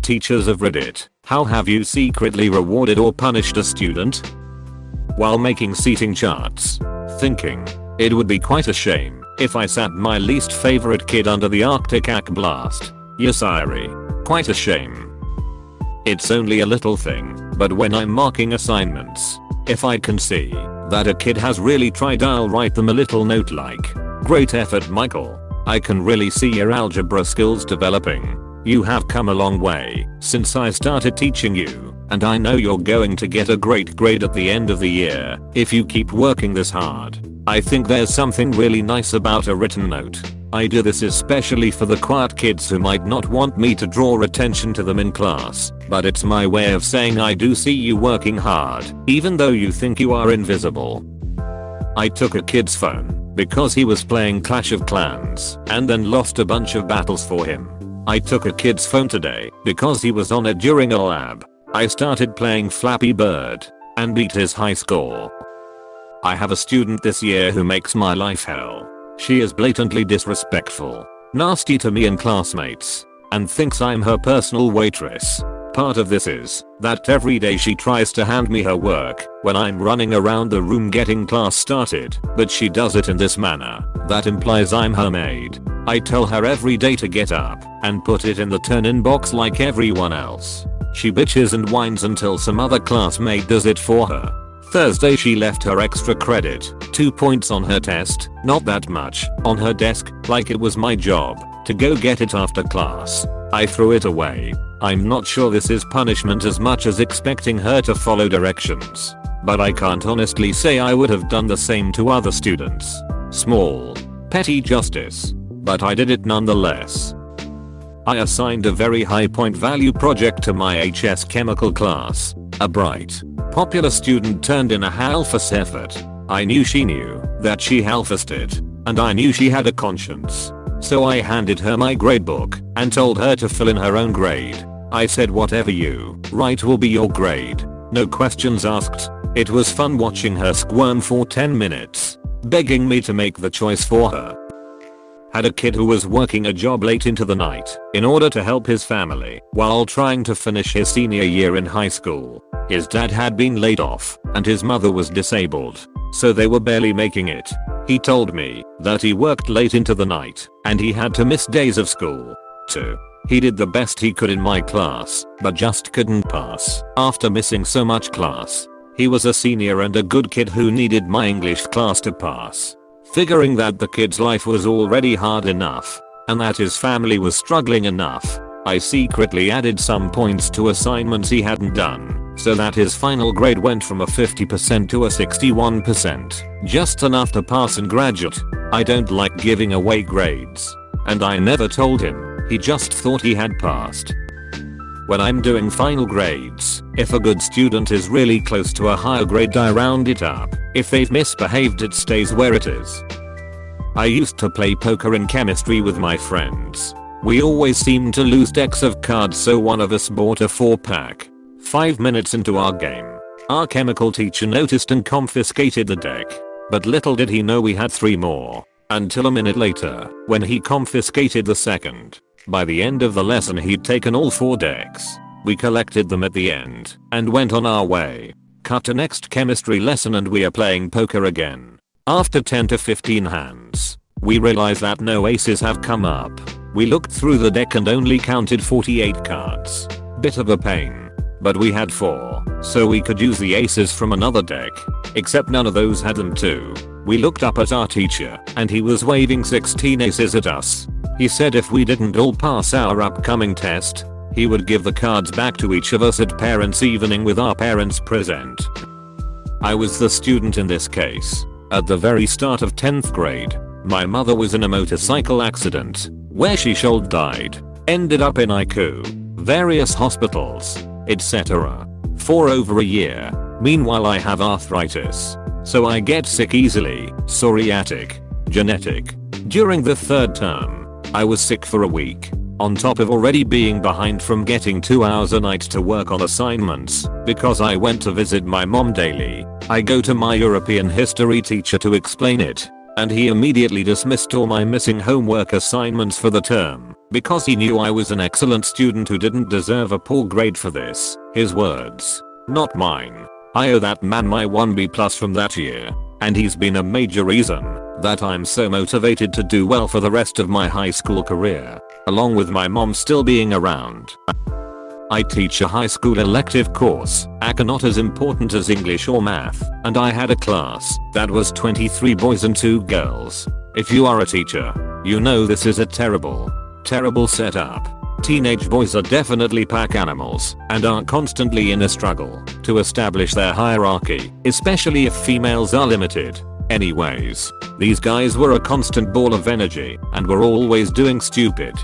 teachers of Reddit, how have you secretly rewarded or punished a student? While making seating charts, thinking, it would be quite a shame if I sat my least favorite kid under the Arctic ack blast. Yasiri. Quite a shame. It's only a little thing, but when I'm marking assignments, if I can see that a kid has really tried, I'll write them a little note like, "Great effort, Michael. I can really see your algebra skills developing. You have come a long way since I started teaching you, and I know you're going to get a great grade at the end of the year if you keep working this hard." I think there's something really nice about a written note. I do this especially for the quiet kids who might not want me to draw attention to them in class, but it's my way of saying I do see you working hard, even though you think you are invisible. I took a kid's phone because he was playing Clash of Clans and then lost a bunch of battles for him. I took a kid's phone today because he was on it during a lab. I started playing Flappy Bird and beat his high score. I have a student this year who makes my life hell. She is blatantly disrespectful, nasty to me and classmates, and thinks I'm her personal waitress. Part of this is that every day she tries to hand me her work when I'm running around the room getting class started, but she does it in this manner that implies I'm her maid. I tell her every day to get up and put it in the turn-in box like everyone else. She bitches and whines until some other classmate does it for her. Thursday she left her extra credit, 2 points on her test, not that much, on her desk, like it was my job to go get it after class. I threw it away. I'm not sure this is punishment as much as expecting her to follow directions, but I can't honestly say I would have done the same to other students. Small, petty justice, but I did it nonetheless. I assigned a very high point value project to my HS chemical class. A bright, popular student turned in a half-ass effort. I knew she knew that she half-assed it, and I knew she had a conscience. So I handed her my gradebook and told her to fill in her own grade. I said whatever you write will be your grade. No questions asked. It was fun watching her squirm for 10 minutes, begging me to make the choice for her. Had a kid who was working a job late into the night in order to help his family while trying to finish his senior year in high school. His dad had been laid off and his mother was disabled, so they were barely making it. He told me that he worked late into the night and he had to miss days of school too. He did the best he could in my class, but just couldn't pass after missing so much class. He was a senior and a good kid who needed my English class to pass. Figuring that the kid's life was already hard enough and that his family was struggling enough, I secretly added some points to assignments he hadn't done, so that his final grade went from a 50% to a 61%, just enough to pass and graduate. I don't like giving away grades, and I never told him. He just thought he had passed. When I'm doing final grades, if a good student is really close to a higher grade, I round it up. If they've misbehaved, it stays where it is. I used to play poker in chemistry with my friends. We always seemed to lose decks of cards, so one of us bought a 4-pack. 5 minutes into our game, our chemical teacher noticed and confiscated the deck. But little did he know we had 3 more, until a minute later, when he confiscated the second. By the end of the lesson he'd taken all 4 decks. We collected them at the end and went on our way. Cut to next chemistry lesson and we are playing poker again. After 10 to 15 hands, we realize that no aces have come up. We looked through the deck and only counted 48 cards. Bit of a pain, but we had 4, so we could use the aces from another deck, except none of those had them too. We looked up at our teacher and he was waving 16 aces at us. He said if we didn't all pass our upcoming test, he would give the cards back to each of us at parents' evening with our parents present. I was the student in this case. At the very start of 10th grade, my mother was in a motorcycle accident where she shoulder died, ended up in ICU, various hospitals, etc. for over a year. Meanwhile I have arthritis, so I get sick easily, psoriatic, genetic. During the 3rd term, I was sick for a week, on top of already being behind from getting 2 hours a night to work on assignments because I went to visit my mom daily. I go to my European history teacher to explain it, and he immediately dismissed all my missing homework assignments for the term because he knew I was an excellent student who didn't deserve a poor grade for this. His words, not mine. I owe that man my 1B plus from that year, and he's been a major reason that I'm so motivated to do well for the rest of my high school career, along with my mom still being around. I teach a high school elective course, aka not as important as English or math, and I had a class that was 23 boys and 2 girls. If you are a teacher, you know this is a terrible setup. Teenage boys are definitely pack animals and are constantly in a struggle to establish their hierarchy, especially if females are limited. Anyways, these guys were a constant ball of energy and were always doing stupid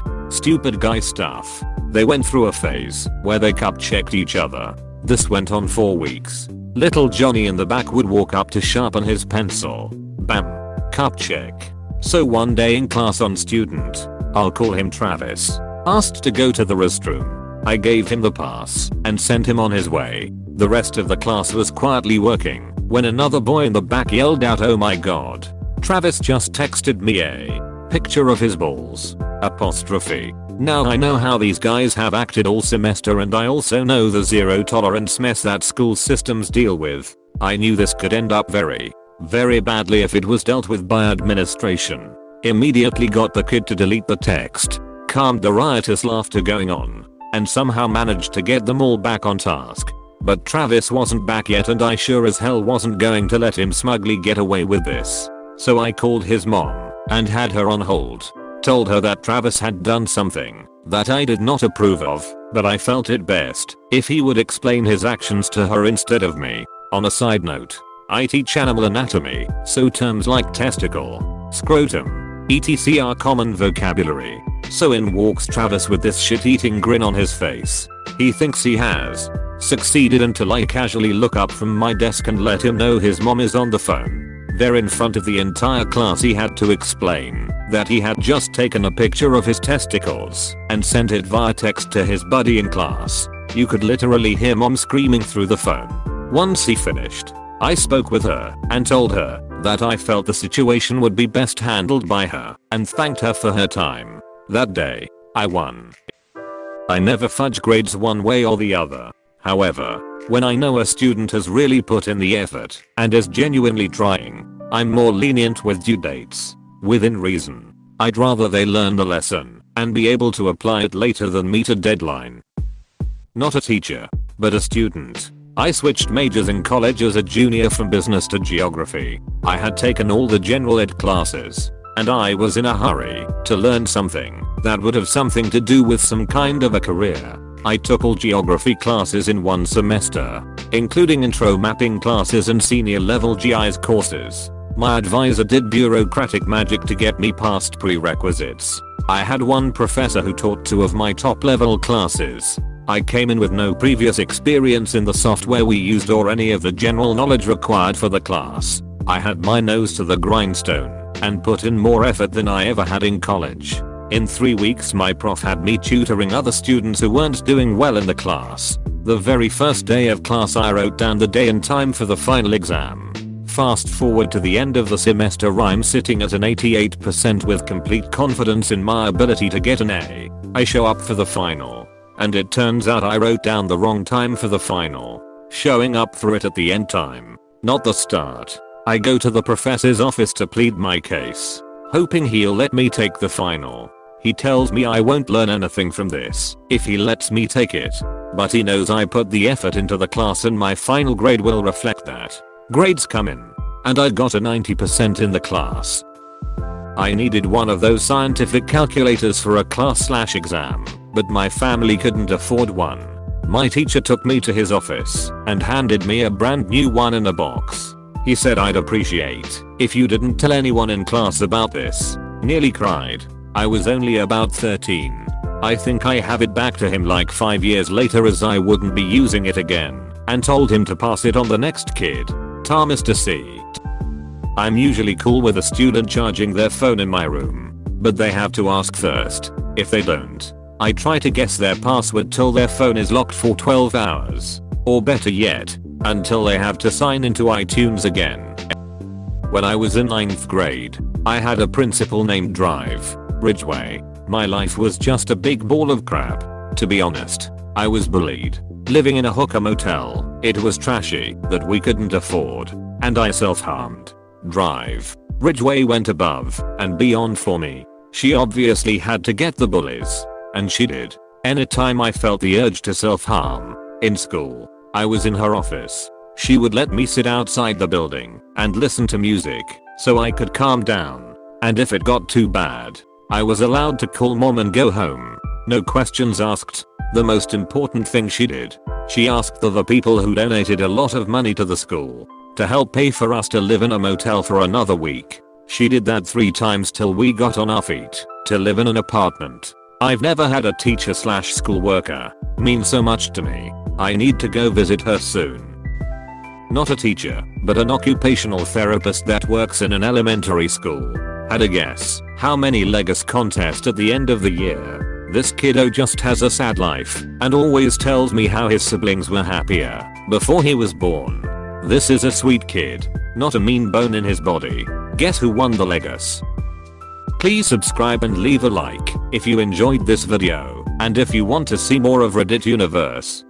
guy stuff. They went through a phase where they cup checked each other. This went on for weeks. Little Johnny in the back would walk up to sharpen his pencil. Bam. Cup check. So one day in class on student, I'll call him Travis, asked to go to the restroom. I gave him the pass and sent him on his way. The rest of the class was quietly working when another boy in the back yelled out, "Oh my god. Travis just texted me a picture of his balls." Apostrophe. Now I know how these guys have acted all semester, and I also know the zero tolerance mess that school systems deal with. I knew this could end up very badly if it was dealt with by administration. Immediately got the kid to delete the text, calmed the riotous laughter going on, and somehow managed to get them all back on task. But Travis wasn't back yet, and I sure as hell wasn't going to let him smugly get away with this. So I called his mom and had her on hold. Told her that Travis had done something that I did not approve of, but I felt it best if he would explain his actions to her instead of me. On a side note, I teach animal anatomy, so terms like testicle, scrotum, etc. are common vocabulary. So in walks Travis with this shit-eating grin on his face. He thinks he has succeeded until I casually look up from my desk and let him know his mom is on the phone. There in front of the entire class he had to explain that he had just taken a picture of his testicles and sent it via text to his buddy in class. You could literally hear mom screaming through the phone. Once he finished, I spoke with her and told her that I felt the situation would be best handled by her and thanked her for her time. That day, I won. I never fudge grades one way or the other. However, when I know a student has really put in the effort and is genuinely trying, I'm more lenient with due dates. Within reason. I'd rather they learn the lesson and be able to apply it later than meet a deadline. Not a teacher, but a student. I switched majors in college as a junior from business to geography. I had taken all the general ed classes, and I was in a hurry to learn something that would have something to do with some kind of a career. I took all geography classes in one semester, including intro mapping classes and senior level GIS courses. My advisor did bureaucratic magic to get me past prerequisites. I had one professor who taught 2 of my top level classes. I came in with no previous experience in the software we used or any of the general knowledge required for the class. I had my nose to the grindstone and put in more effort than I ever had in college. In 3 weeks my prof had me tutoring other students who weren't doing well in the class. The very first day of class I wrote down the day and time for the final exam. Fast forward to the end of the semester, I'm sitting at an 88% with complete confidence in my ability to get an A. I show up for the final, and it turns out I wrote down the wrong time for the final. Showing up for it at the end time, not the start. I go to the professor's office to plead my case, hoping he'll let me take the final. He tells me I won't learn anything from this if he lets me take it, but he knows I put the effort into the class and my final grade will reflect that. Grades come in, and I got a 90% in the class. I needed one of those scientific calculators for a class/exam, but my family couldn't afford one. My teacher took me to his office and handed me a brand new one in a box. He said I'd appreciate if you didn't tell anyone in class about this. Nearly cried. I was only about 13. I think I have it back to him like 5 years later as I wouldn't be using it again, and told him to pass it on the next kid. Ta Mr. C. I'm usually cool with a student charging their phone in my room, but they have to ask first. If they don't, I try to guess their password till their phone is locked for 12 hours. Or better yet, until they have to sign into iTunes again. When I was in 9th grade, I had a principal named Ridgeway. My life was just a big ball of crap. To be honest, I was bullied. Living in a hooker motel, it was trashy that we couldn't afford, and I self-harmed. Ridgeway went above and beyond for me. She obviously had to get the bullies, and she did. Anytime I felt the urge to self-harm, in school, I was in her office. She would let me sit outside the building and listen to music so I could calm down, and if it got too bad, I was allowed to call mom and go home. No questions asked. The most important thing she did, she asked the people who donated a lot of money to the school to help pay for us to live in a motel for another week. She did that 3 times till we got on our feet to live in an apartment. I've never had a teacher/school worker mean so much to me. I need to go visit her soon. Not a teacher, but an occupational therapist that works in an elementary school. Had a guess how many Legos contest at the end of the year. This kiddo just has a sad life and always tells me how his siblings were happier before he was born. This is a sweet kid, not a mean bone in his body. Guess who won the Legos? Please subscribe and leave a like if you enjoyed this video and if you want to see more of Reddit universe.